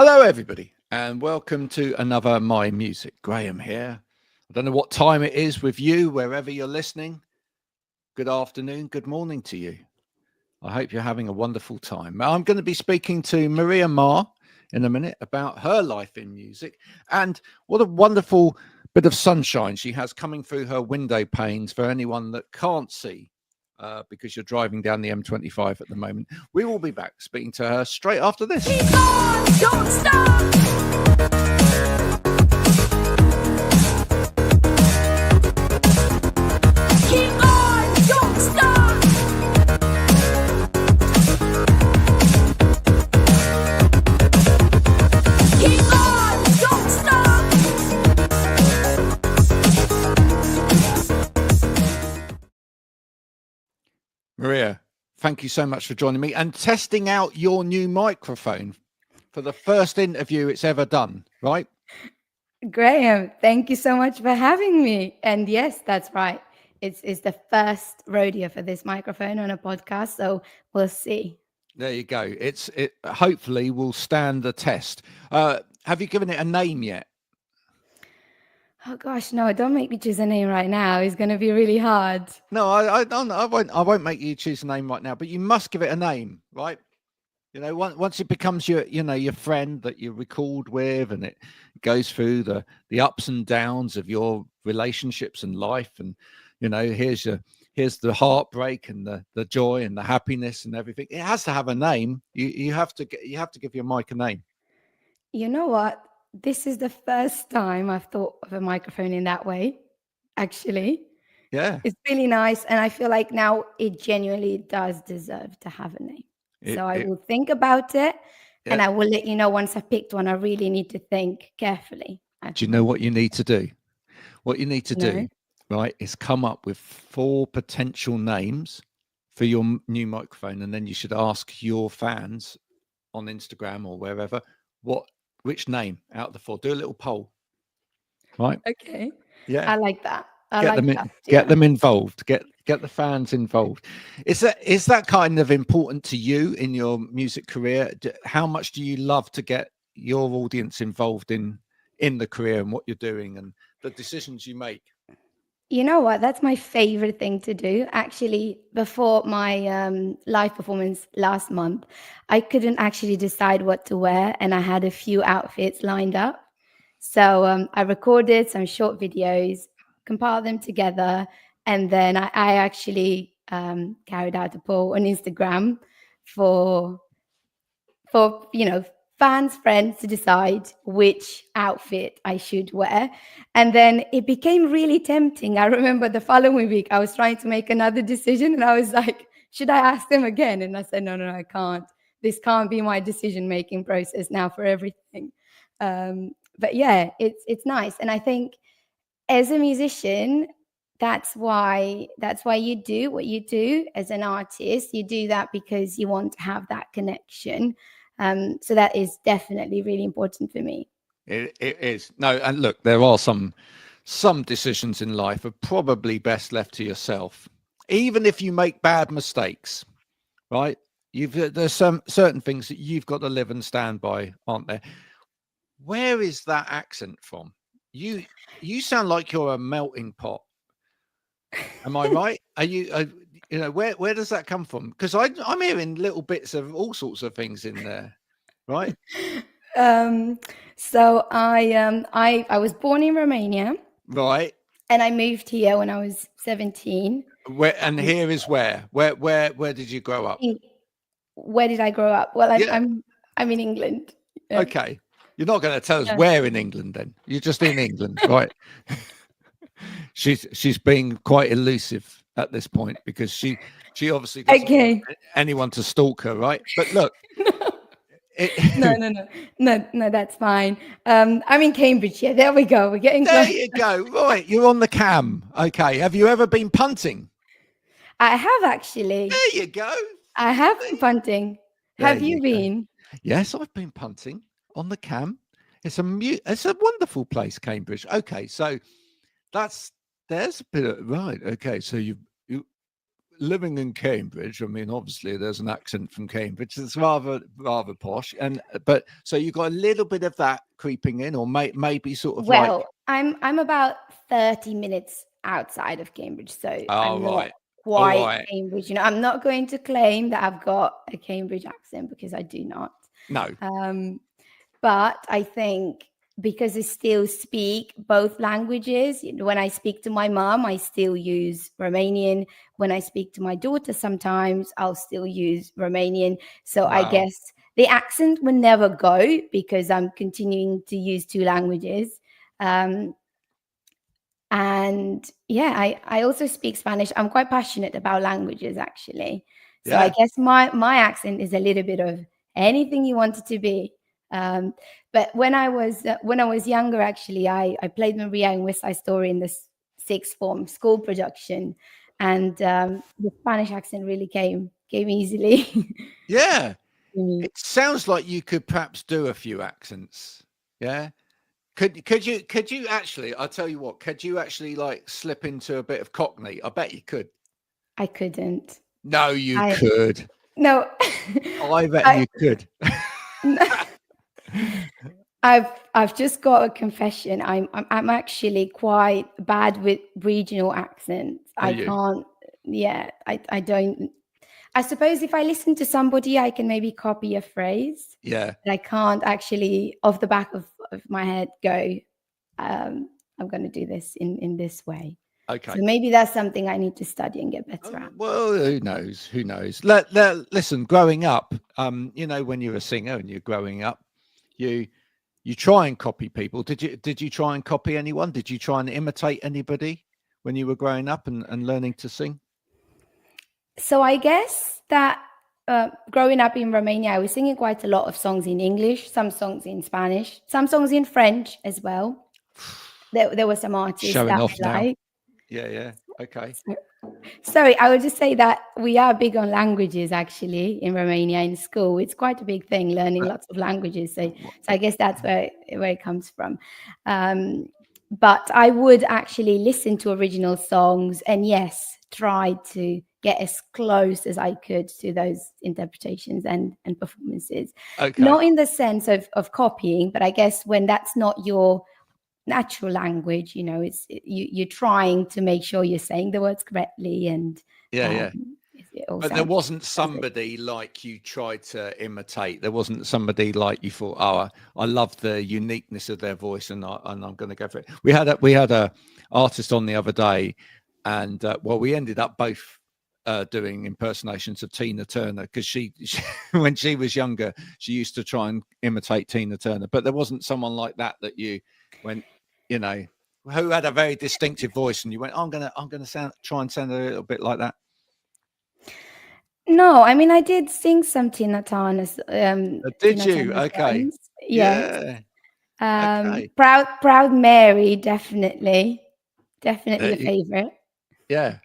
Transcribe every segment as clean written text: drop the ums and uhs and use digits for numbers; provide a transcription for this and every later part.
Hello, everybody, and welcome to another My Music. Graham here. I don't know what time it is with you, wherever you're listening. Good afternoon, good morning to you. I hope you're having a wonderful time. I'm going to be speaking to Maria Marr in a minute about her life in music and what a wonderful bit of sunshine she has coming through her window panes for anyone that can't see. Because you're driving down the M25 at the moment. We will be back speaking to her straight after this. Keep on, don't stop. Keep on, don't stop. Keep on, don't stop. Maria, thank you so much for joining me and testing out your new microphone for the first interview it's ever done, right? Graham, thank you so much for having me. And yes, that's right. It's the first rodeo for this microphone on a podcast, so we'll see. There you go. It hopefully will stand the test. Have you given it a name yet? Oh gosh, no, don't make me choose a name right now. It's going to be really hard. No, I don't. I won't make you choose a name right now. But you must give it a name, right? You know, once it becomes your friend that you record with, and it goes through the ups and downs of your relationships and life, and here's the heartbreak and the joy and the happiness and everything. It has to have a name. You have to give your mic a name. You know what? This is the first time I've thought of a microphone in that way, actually. Yeah. It's really nice. And I feel like now it genuinely does deserve to have a name. So I will think about it, and I will let you know once I picked one. I really need to think carefully. Do you know what you need to do? What you need to do, right, is come up with 4 potential names for your new microphone, and then you should ask your fans on Instagram or wherever which name out of the 4. Do a little poll, right? Okay. Yeah, I like that. Get them involved. Get the fans involved. Is that kind of important to you in your music career? How much do you love to get your audience involved in the career and what you're doing and the decisions you make? You know what? That's my favorite thing to do. Actually, before my live performance last month, I couldn't actually decide what to wear, and I had a few outfits lined up. So I recorded some short videos, compiled them together, and then I actually carried out a poll on Instagram for fans, friends to decide which outfit I should wear. And then it became really tempting. I remember the following week, I was trying to make another decision, and I was like, should I ask them again? And I said, no, I can't. This can't be my decision-making process now for everything. But yeah, it's nice. And I think as a musician, that's why you do what you do as an artist. You do that because you want to have that connection. So that is definitely really important for me. It is. No, and look, there are some decisions in life are probably best left to yourself, even if you make bad mistakes, right? There's some certain things that you've got to live and stand by, aren't there? Where is that accent from? You sound like you're a melting pot. Am I right? Are you? Where does that come from? Because I'm hearing little bits of all sorts of things in there, right? So I was born in Romania, right, and I moved here when I was 17. Where and here is where did you grow up? Where did I grow up? Well, I'm in England. Yeah. Okay, you're not going to tell us where in England, then. You're just in England, right? She's being quite elusive at this point because she obviously doesn't want anyone to stalk her, right? But look. No, that's fine. I'm in Cambridge. Yeah, there we go. We're getting there close. You go. Right, you're on the cam. Okay. Have you ever been punting? I have actually. There you go. I have been punting. Have you been? Yes, I've been punting on the cam. It's a wonderful place, Cambridge. Okay, so there's a bit of right. Okay, so you living in Cambridge, I mean, obviously there's an accent from Cambridge. It's rather posh, but so you got a little bit of that creeping in, or maybe sort of like. Well, I'm about 30 minutes outside of Cambridge, so Oh, I'm not right. All quite right. Cambridge. I'm not going to claim that I've got a Cambridge accent because I do not. No. But I think because I still speak both languages, when I speak to my mom, I still use Romanian. When I speak to my daughter, sometimes I'll still use Romanian. So I Wow. guess the accent will never go because I'm continuing to use two languages. And yeah, I also speak Spanish. I'm quite passionate about languages, actually. So I Yeah. guess my accent is a little bit of anything you want it to be. But when I was younger, actually, I played Maria in West Side Story in this sixth form school production, and the Spanish accent really came easily. Yeah. to me. It sounds like you could perhaps do a few accents. Yeah. Could you actually? I'll tell you what. Could you actually like slip into a bit of Cockney? I bet you could. I couldn't. No, you I could. no. I bet I, you could. I've just got a confession. I'm actually quite bad with regional accents. Are I you? can't. Yeah, I don't. I suppose if I listen to somebody, I can maybe copy a phrase. Yeah. But I can't actually, off the back of my head, go. I'm going to do this in this way. Okay. So maybe that's something I need to study and get better at. Well, who knows? Who knows? Listen. Growing up, you know, when you're a singer and you're growing up, you try and copy people. Did you try and copy anyone? Did you try and imitate anybody when you were growing up and learning to sing? So I guess that growing up in Romania, I was singing quite a lot of songs in English, some songs in Spanish, some songs in French as well. There were some artists Showing that off I now. like. Yeah. Okay. Sorry, I would just say that we are big on languages actually in Romania in school. It's quite a big thing learning lots of languages. So I guess that's where it comes from. But I would actually listen to original songs and yes, try to get as close as I could to those interpretations and performances. Okay. Not in the sense of copying, but I guess when that's not your natural language, you know, you're trying to make sure you're saying the words correctly and Yeah. But there wasn't sounds somebody like you tried to imitate. There wasn't somebody like you thought, oh, I love the uniqueness of their voice, and I'm going to go for it. We had a artist on the other day, and we ended up both doing impersonations of Tina Turner because she when she was younger, she used to try and imitate Tina Turner. But there wasn't someone like that you went, you know, who had a very distinctive voice, and you went, I'm gonna try and sound a little bit like that. No, I mean I did sing some Tina Turner's Did you? Okay. songs. Yes. Yeah. Okay. Proud Mary, definitely a favorite. Yeah.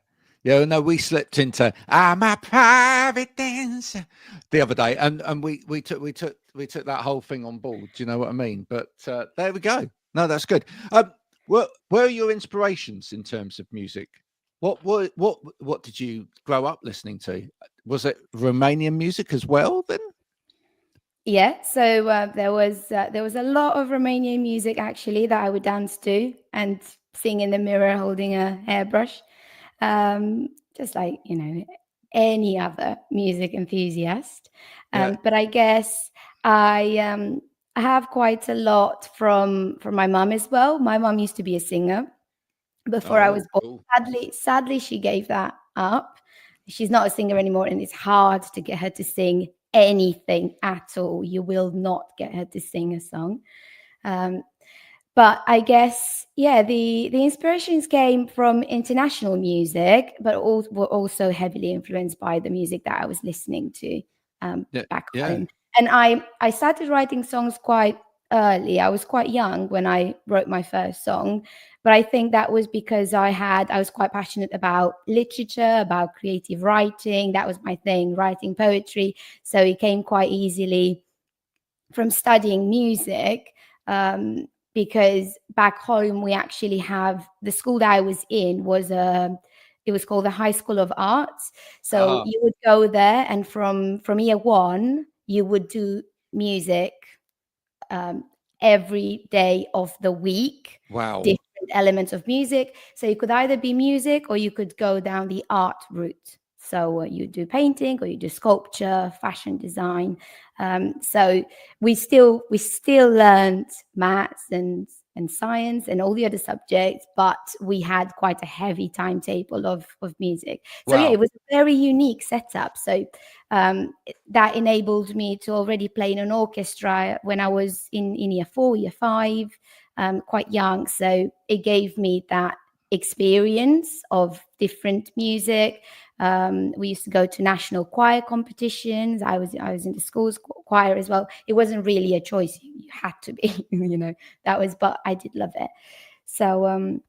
No, we slipped into "I'm a private dancer" the other day, and we took that whole thing on board. Do you know what I mean? But there we go. No, that's good. Where are your inspirations in terms of music? What did you grow up listening to? Was it Romanian music as well then? Yeah, so there was a lot of Romanian music actually that I would dance to and sing in the mirror holding a hairbrush, just like any other music enthusiast. Yeah. But I guess I have quite a lot from my mom as well. My mom used to be a singer before I was born. Cool. Sadly, she gave that up. She's not a singer anymore, and it's hard to get her to sing anything at all. You will not get her to sing a song. But I guess, yeah, the inspirations came from international music, but were also heavily influenced by the music that I was listening to back home. And I started writing songs quite early. I was quite young when I wrote my first song, but I think that was because I was quite passionate about literature, about creative writing. That was my thing, writing poetry. So it came quite easily from studying music, because back home we actually have, the school that I was in was a it was called the High School of Arts. So Ah, you would go there, and from year one, you would do music um, every day of the week, wow. different elements of music. So you could either be music or you could go down the art route. So you do painting or you do sculpture, fashion design. So we still learned maths and science and all the other subjects, but we had quite a heavy timetable of music. So yeah, Wow. it was a very unique setup. So that enabled me to already play in an orchestra when I was in year 4, year 5, quite young. So it gave me that experience of different music. We used to go to national choir competitions. I was in the school's choir as well. It wasn't really a choice; you had to be, but I did love it. So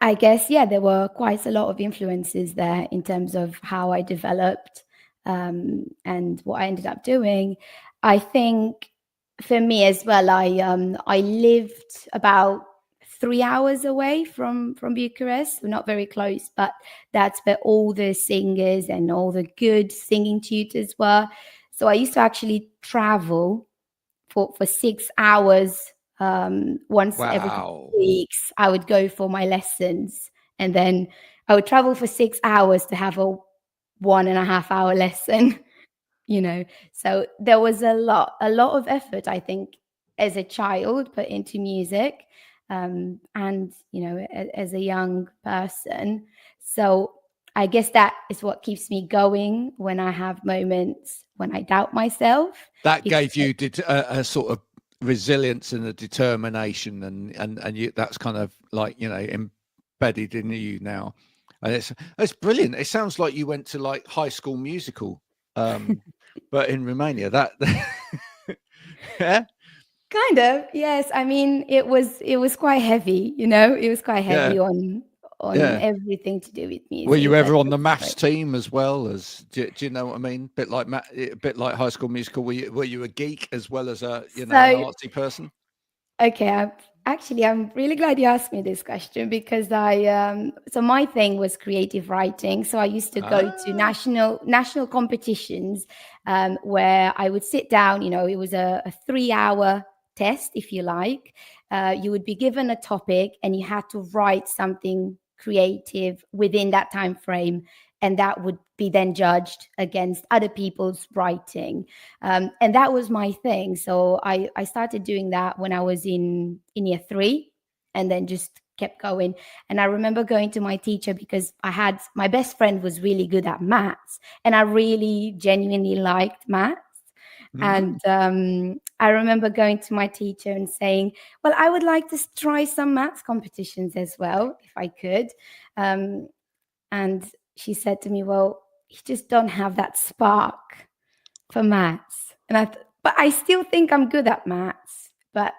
I guess, yeah, there were quite a lot of influences there in terms of how I developed and what I ended up doing. I think for me as well, I lived about 3 hours away from Bucharest. We're not very close, but that's where all the singers and all the good singing tutors were. So I used to actually travel for 6 hours once every couple Wow. of weeks. I would go for my lessons, and then I would travel for 6 hours to have a 1.5 hour lesson. So there was a lot of effort, I think, as a child put into music, and as a young person. So I guess that is what keeps me going when I have moments when I doubt myself. That Because gave you a sort of resilience and a determination, and you, that's kind of like, embedded in you now, and it's brilliant. It sounds like you went to like High School Musical, but in Romania. That yeah, kind of, yes. I mean, it was quite heavy, It was quite yeah, heavy on yeah. everything to do with Were you music, but ever it on was the maths great. team as well as? Do you know what I mean? Bit like a bit like High School Musical. Were you a geek as well as an So, artsy person? okay, I'm really glad you asked me this question because so my thing was creative writing. So I used to go to Ah, national competitions, where I would sit down. It was a 3 hour test, if you like. You would be given a topic and you had to write something creative within that time frame, and that would be then judged against other people's writing. And that was my thing. So I started doing that when I was in year 3, and then just kept going. And I remember going to my teacher because my best friend was really good at maths, and I really genuinely liked maths. mm. And I remember going to my teacher and saying, well, I would like to try some maths competitions as well, if I could. Um, and she said to me, well, you just don't have that spark for maths. And but I still think I'm good at maths. But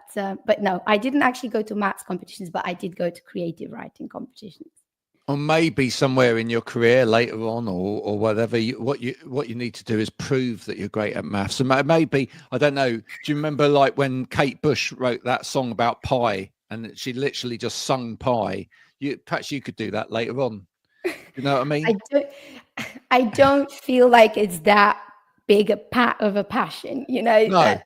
no, I didn't actually go to maths competitions, but I did go to creative writing competitions. Or maybe somewhere in your career later on, or whatever. What you need to do is prove that you're great at maths. And maybe, I don't know. Do you remember like when Kate Bush wrote that song about pie, and she literally just sung pie? Perhaps you could do that later on. You know what I I mean? don't, I don't feel like it's that big of a passion, No, that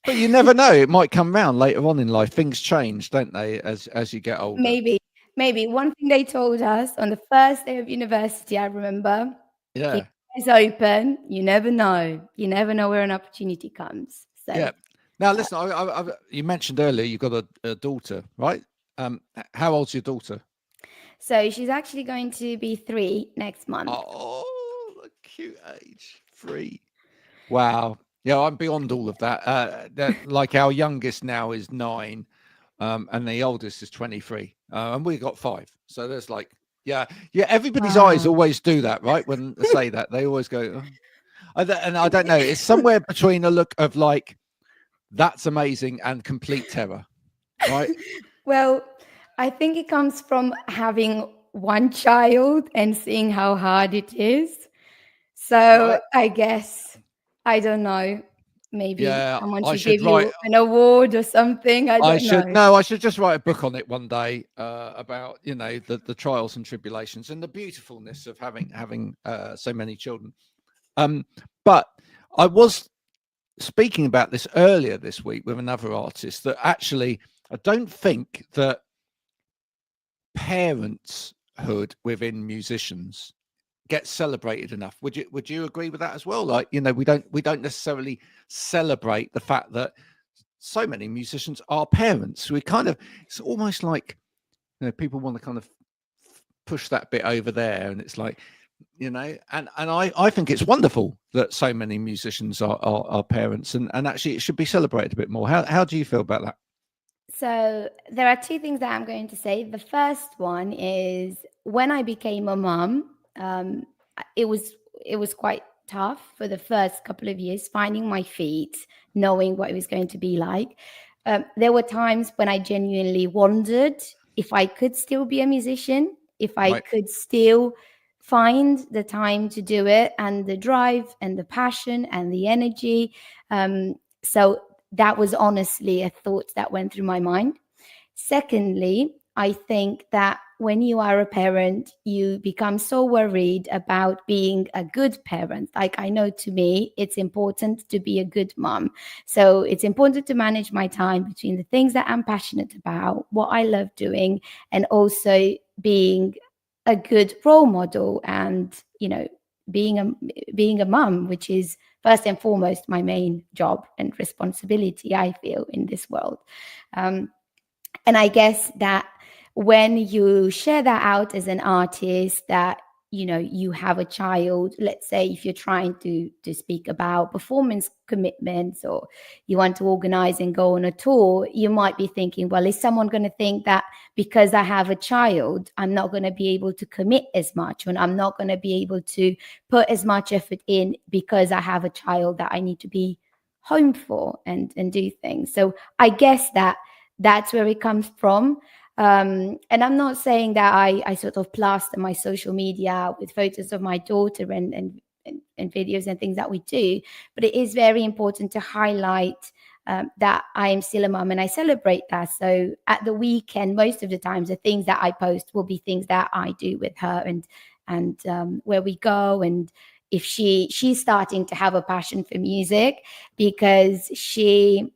but you never know. It might come round later on in life. Things change, don't they, as you get older? maybe, maybe one thing they told us on the first day of university, I remember, keep Yeah, your eyes open. You never know. You never know where an opportunity comes. So, yeah. Now, uh, listen. You mentioned earlier you've got a daughter, right? How old's your daughter? so she's actually going to be 3 next month. Oh, a cute age, 3. Wow. Yeah, I'm beyond all of that. Like our youngest now is 9, and the oldest is 23, and we got 5. So there's like, yeah, yeah. Everybody's eyes Wow. always do that, right? When they say that, they always go, "Oh." And I don't know. It's somewhere between a look of like, that's amazing, and complete terror, right? Well, I think it comes from having one child and seeing how hard it is. So Right. I guess, I don't know. Maybe Yeah, someone I should should give write. you an award or something. I I don't should know. no, I should just write a book on it one day, about the trials and tribulations and the beautifulness of having so many children. But I was speaking about this earlier this week with another artist, that actually I don't think that parenthood within musicians gets celebrated enough. Would you agree with that as well? Like, we don't necessarily celebrate the fact that so many musicians are parents. It's almost like, people want to kind of push that bit over there, and it's like, and I think it's wonderful that so many musicians are parents, and actually it should be celebrated a bit more. How do you feel about that? So there are two things that I'm going to say. The first one is when I became a mom, it was quite tough for the first couple of years finding my feet, knowing what it was going to be like. There were times when I genuinely wondered if I could still be a musician, if I Right. could still find the time to do it, and the drive and the passion and the energy. So that was honestly a thought that went through my mind. Secondly, I think that when you are a parent, you become so worried about being a good parent. Like, I know to me, it's important to be a good mom. So it's important to manage my time between the things that I'm passionate about, what I love doing, and also being a good role model, and, being a mom, which is first and foremost my main job and responsibility, I feel, in this world. And I guess that when you share that out as an artist, that you have a child, let's say if you're trying to speak about performance commitments, or you want to organize and go on a tour, you might be thinking, well, is someone going to think that because I have a child, I'm not going to be able to commit as much, and I'm not going to be able to put as much effort in because I have a child that I need to be home for and do things. So I guess that's where it comes from. And I'm not saying that I sort of plaster my social media with photos of my daughter and videos and things that we do, but it is very important to highlight that I am still a mum, and I celebrate that. So at the weekend, most of the times, the things that I post will be things that I do with her, and where we go, and if she's starting to have a passion for music, because she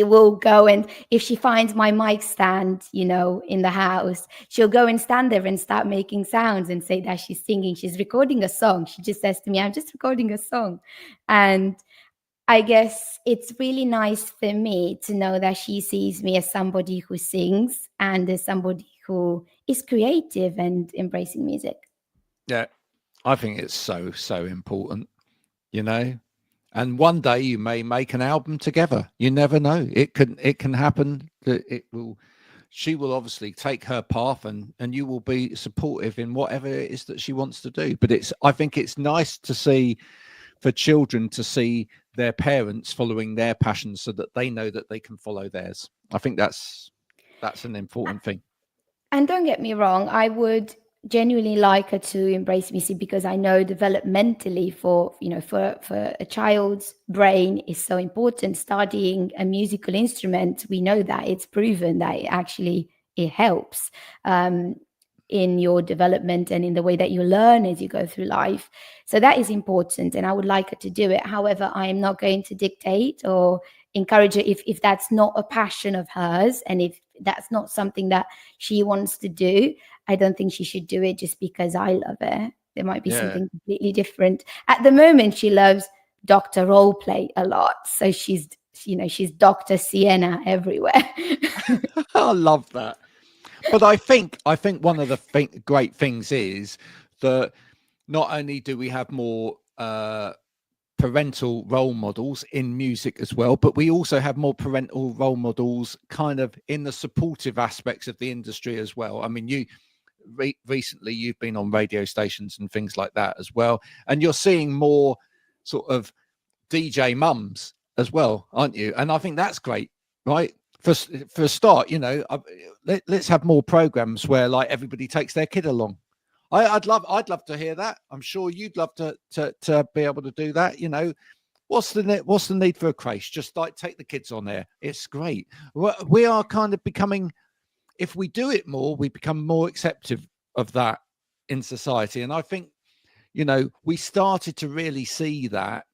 will go, and if she finds my mic stand, in the house, she'll go and stand there and start making sounds and say that she's singing. She's recording a song. She just says to me, I'm just recording a song. And I guess it's really nice for me to know that she sees me as somebody who sings and as somebody who is creative and embracing music. Yeah, I think it's so important, you know. And one day you may make an album together. You never know. It can happen. That she will obviously take her path, and you will be supportive in whatever it is that she wants to do. But I think it's nice to see, for children to see their parents following their passions, so that they know that they can follow theirs. I think that's an important thing. And don't get me wrong, I would genuinely like her to embrace music, because I know developmentally for a child's brain is so important. Studying a musical instrument, we know that it's proven that it helps in your development and in the way that you learn as you go through life. So that is important, and I would like her to do it. However, I am not going to dictate or encourage her if that's not a passion of hers, and if that's not something that she wants to do. I don't think she should do it just because I love it. There might be Yeah. something completely different. At the moment, she loves Dr. Roleplay a lot, so she's Dr. Sienna everywhere. I love that. But I think one of the great things is that not only do we have more parental role models in music as well, but we also have more parental role models kind of in the supportive aspects of the industry as well. I mean, you recently you've been on radio stations and things like that as well, and you're seeing more sort of DJ mums as well, aren't you? And I think that's great, right? For a start, let's have more programs where like everybody takes their kid along. I'd love to hear that. I'm sure you'd love to be able to do that. What's the need for a creche? Just like take the kids on there. It's great. We are kind of becoming, if we do it more, we become more acceptive of that in society. And I think, we started to really see that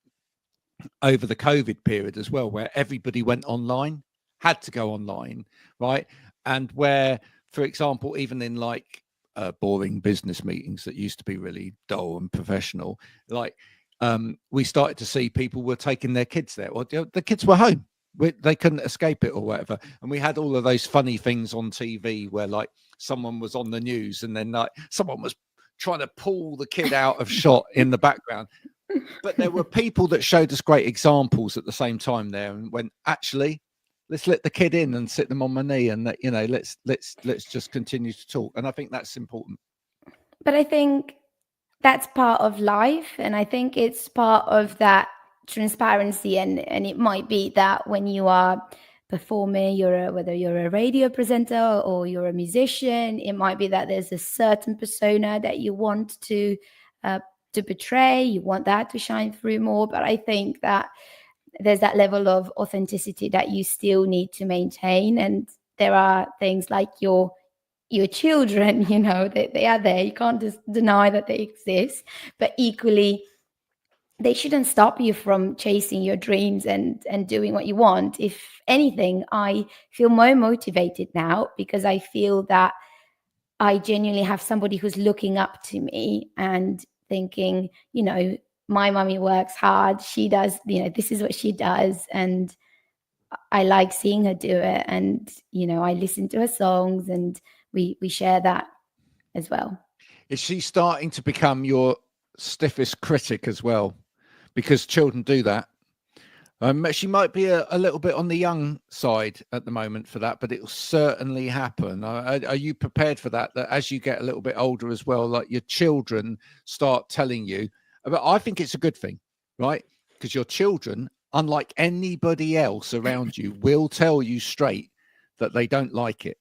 over the COVID period as well, where everybody went online, had to go online, right? And where, for example, even in like boring business meetings that used to be really dull and professional, like we started to see people were taking their kids there. Well, the kids were home. They couldn't escape it or whatever. And we had all of those funny things on TV where like someone was on the news and then like someone was trying to pull the kid out of shot in the background. But there were people that showed us great examples at the same time there, and went, actually, let's let the kid in and sit them on my knee, and that, let's just continue to talk. And I think that's important. But I think that's part of life, and I think it's part of that transparency. And it might be that when you are performing, whether you're a radio presenter or you're a musician, it might be that there's a certain persona that you want to portray, you want that to shine through more. But I think that there's that level of authenticity that you still need to maintain. And there are things like your children, they are there. You can't just deny that they exist. But equally, they shouldn't stop you from chasing your dreams and doing what you want. If anything, I feel more motivated now because I feel that I genuinely have somebody who's looking up to me and thinking, my mummy works hard. She does, this is what she does. And I like seeing her do it. And, I listen to her songs and we share that as well. Is she starting to become your stiffest critic as well? Because children do that. She might be a little bit on the young side at the moment for that, but it will certainly happen. Are you prepared for that? That as you get a little bit older as well, like your children start telling you? But I think it's a good thing, right? Because your children, unlike anybody else around you, will tell you straight that they don't like it.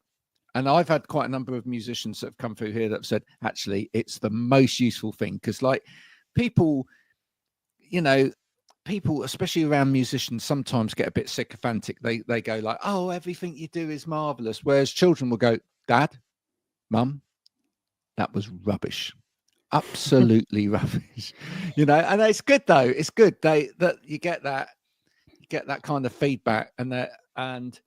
And I've had quite a number of musicians that have come through here that have said, actually, it's the most useful thing. Because like people, people, especially around musicians, sometimes get a bit sycophantic. They go like, oh, everything you do is marvelous. Whereas children will go, Dad, Mum, that was rubbish. Absolutely rubbish. And it's good though. It's good that you get that kind of feedback, and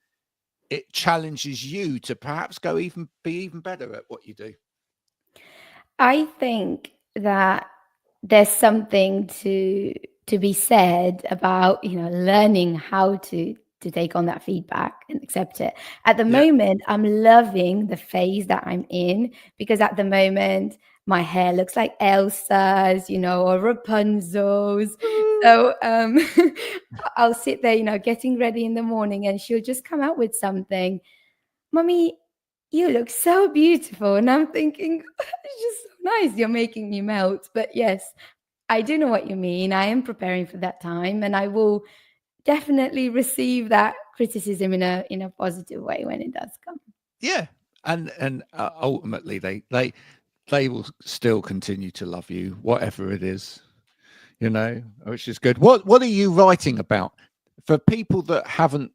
it challenges you to perhaps be even better at what you do. I think that there's something to be said about learning how to take on that feedback and accept it. At the moment, I'm loving the phase that I'm in, because at the moment my hair looks like Elsa's, or Rapunzel's. So I'll sit there, getting ready in the morning, and she'll just come out with something. Mummy, you look so beautiful. And I'm thinking, it's just so nice. You're making me melt. But yes, I do know what you mean. I am preparing for that time, and I will definitely receive that criticism in a positive way when it does come. Yeah, and ultimately they will still continue to love you, whatever it is, which is good. What are you writing about for people that haven't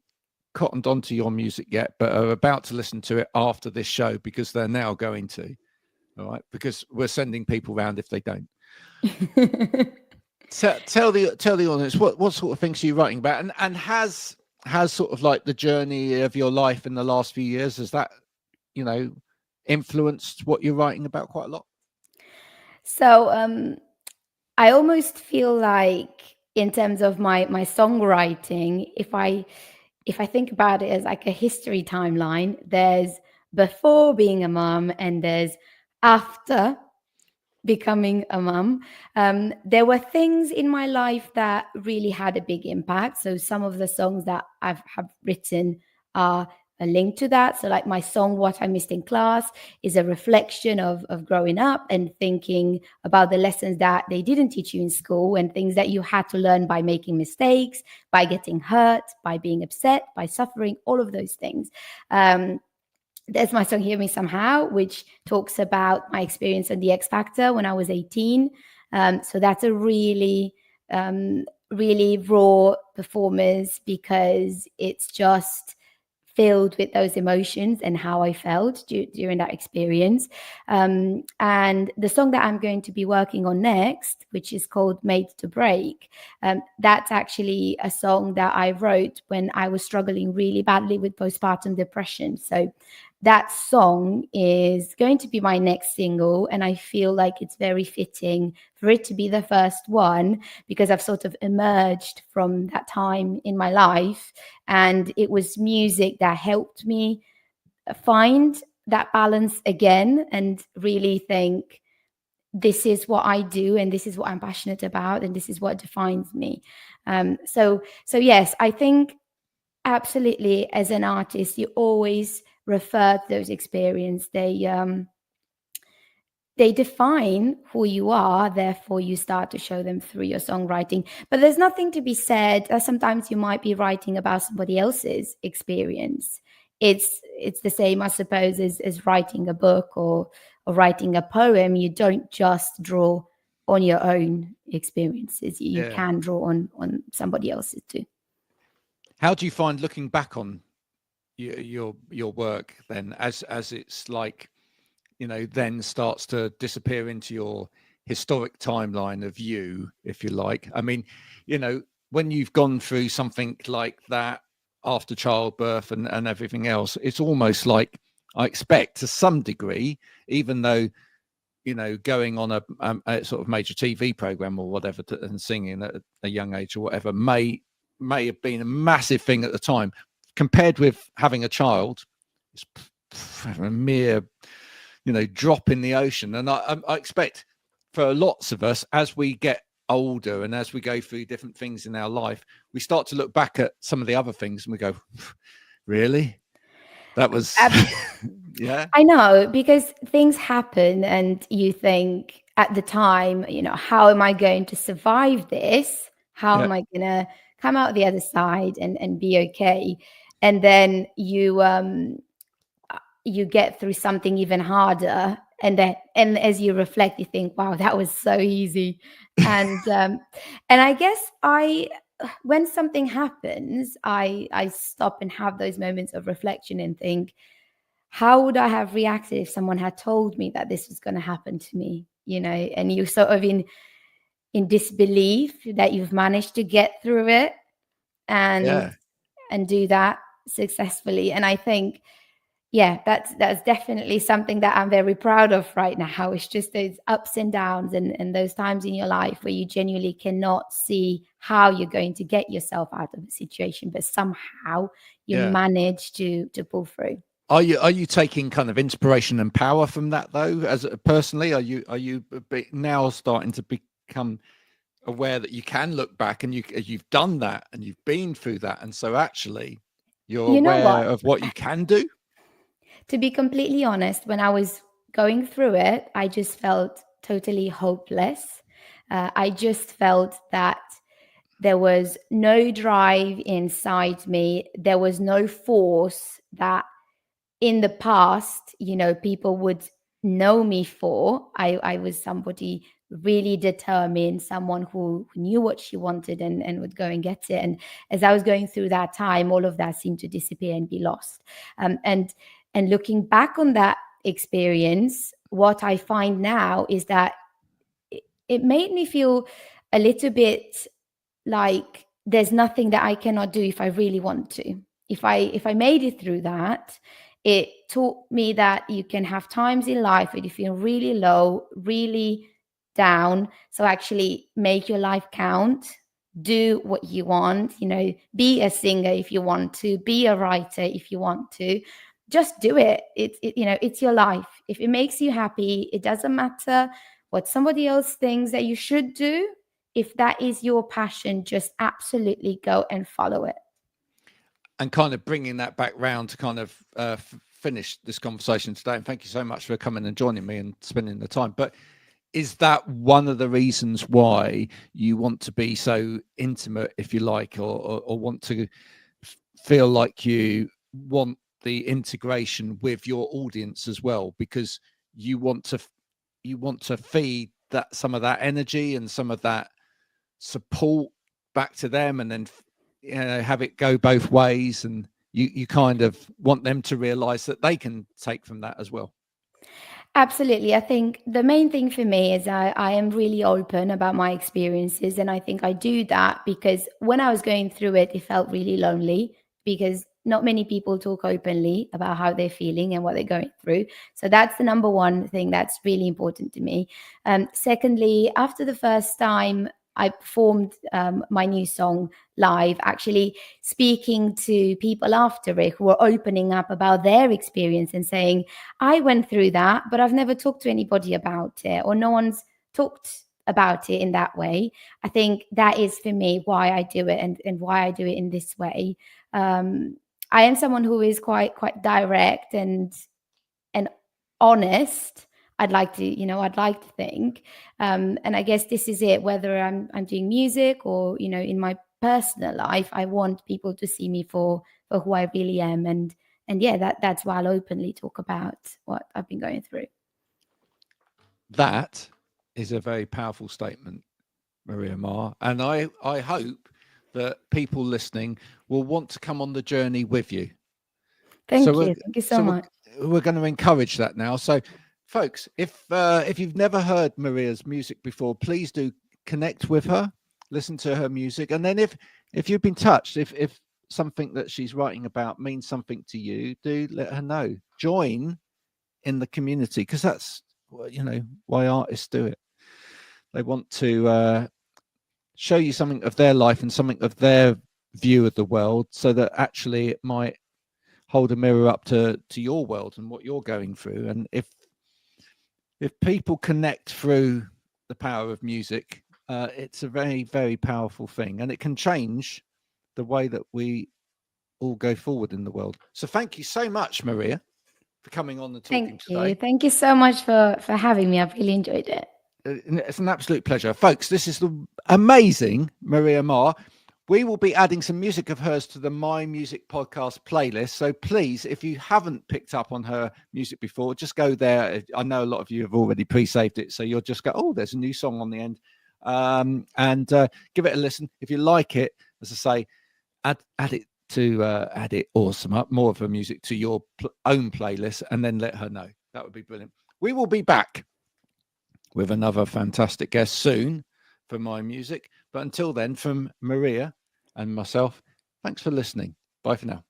cottoned onto your music yet, but are about to listen to it after this show, because they're now going to? All right, because we're sending people around if they don't. Tell the audience what sort of things are you writing about, and has sort of like the journey of your life in the last few years, has that influenced what you're writing about quite a lot? So I almost feel like, in terms of my songwriting, if I think about it as like a history timeline, there's before being a mom and there's after becoming a mom. There were things in my life that really had a big impact. So some of the songs that have written are a link to that. So like my song What I Missed in Class is a reflection of growing up and thinking about the lessons that they didn't teach you in school, and things that you had to learn by making mistakes, by getting hurt, by being upset, by suffering, all of those things. There's my song Hear Me Somehow, which talks about my experience at the X Factor when I was 18. So that's a really really raw performance because it's just filled with those emotions and how I felt during that experience. And the song that I'm going to be working on next, which is called Made to Break, that's actually a song that I wrote when I was struggling really badly with postpartum depression. So that song is going to be my next single, and I feel like it's very fitting for it to be the first one because I've sort of emerged from that time in my life, and it was music that helped me find that balance again and really think, this is what I do and this is what I'm passionate about and this is what defines me. So yes, I think absolutely, as an artist, you always refer to those experiences. They define who you are, therefore you start to show them through your songwriting. But there's nothing to be said. Sometimes you might be writing about somebody else's experience. It's the same, I suppose, as writing a book or writing a poem. You don't just draw on your own experiences. You Yeah. can draw on somebody else's too. How do you find looking back on your work then, as it's like, then starts to disappear into your historic timeline of you, if you like? I mean, when you've gone through something like that after childbirth and everything else, it's almost like, I expect to some degree, even though going on a sort of major TV program or whatever and singing at a young age or whatever may have been a massive thing at the time, compared with having a child. It's a mere drop in the ocean. And I expect for lots of us, as we get older and as we go through different things in our life, we start to look back at some of the other things and we go, really? That was yeah. I know, because things happen and you think at the time, how am I going to survive this? How Yeah. am I going to come out the other side and be okay? And then you get through something even harder, and as you reflect, you think, wow, that was so easy. And I guess when something happens, I stop and have those moments of reflection and think, how would I have reacted if someone had told me that this was going to happen to me? And you're sort of in disbelief that you've managed to get through it and do that successfully. And I think, yeah, that's definitely something that I'm very proud of right now. It's just those ups and downs and those times in your life where you genuinely cannot see how you're going to get yourself out of a situation, but somehow you manage to pull through. Are you taking kind of inspiration and power from that though? As personally, are you now starting to become aware that you can look back and you've done that and you've been through that, and so actually you're aware of what you can do? To be completely honest, when I was going through it, I just felt totally hopeless. I just felt that there was no drive inside me. There was no force that in the past, people would know me for. I was somebody really determined, someone who knew what she wanted and would go and get it. And as I was going through that time, all of that seemed to disappear and be lost. And looking back on that experience, what I find now is that it made me feel a little bit like there's nothing that I cannot do if I really want to. If I made it through that, it taught me that you can have times in life where you feel really low, really down. So actually make your life count. Do what you want, be a singer if you want to, be a writer if you want to. Just do it. It's your life. If it makes you happy, it doesn't matter what somebody else thinks that you should do. If that is your passion, just absolutely go and follow it. And kind of bringing that back round to kind of finish this conversation today. And thank you so much for coming and joining me and spending the time. But is that one of the reasons why you want to be so intimate, if you like, or want to feel like you want the integration with your audience as well, because you want to feed that some of that energy and some of that support back to them, and then have it go both ways, and you kind of want them to realize that they can take from that as well. Absolutely. I think the main thing for me is I am really open about my experiences. And I think I do that because when I was going through it, it felt really lonely because not many people talk openly about how they're feeling and what they're going through. So that's the number one thing that's really important to me. Secondly, after the first time I performed my new song live, actually speaking to people after it who were opening up about their experience and saying, I went through that, but I've never talked to anybody about it, or no one's talked about it in that way. I think that is for me why I do it, and why I do it in this way. I am someone who is quite direct and honest. I'd like to think, and I guess this is it. Whether I'm doing music or in my personal life, I want people to see me for who I really am, and yeah, that's why I'll openly talk about what I've been going through. That is a very powerful statement, Maria Marr, and I hope that people listening will want to come on the journey with you. Thank you so much. We're going to encourage that now. So, folks, if you've never heard Maria's music before, please do connect with her, listen to her music, and then if you've been touched, if something that she's writing about means something to you, do let her know. Join in the community, because that's why artists do it. They want to show you something of their life and something of their view of the world, so that actually it might hold a mirror up to your world and what you're going through. And if people connect through the power of music, it's a very, very powerful thing, and it can change the way that we all go forward in the world. So thank you so much, Maria, for coming on the talking today. Thank you so much for having me. I've really enjoyed it. It's an absolute pleasure. Folks, this is the amazing Maria Marr. We will be adding some music of hers to the My Music podcast playlist. So please, if you haven't picked up on her music before, just go there. I know a lot of you have already pre-saved it, so you'll just go, oh, there's a new song on the end, and give it a listen. If you like it, as I say, add it awesome up, more of her music to your own playlist, and then let her know. That would be brilliant. We will be back with another fantastic guest soon for My Music. But until then, from Maria and myself, thanks for listening. Bye for now.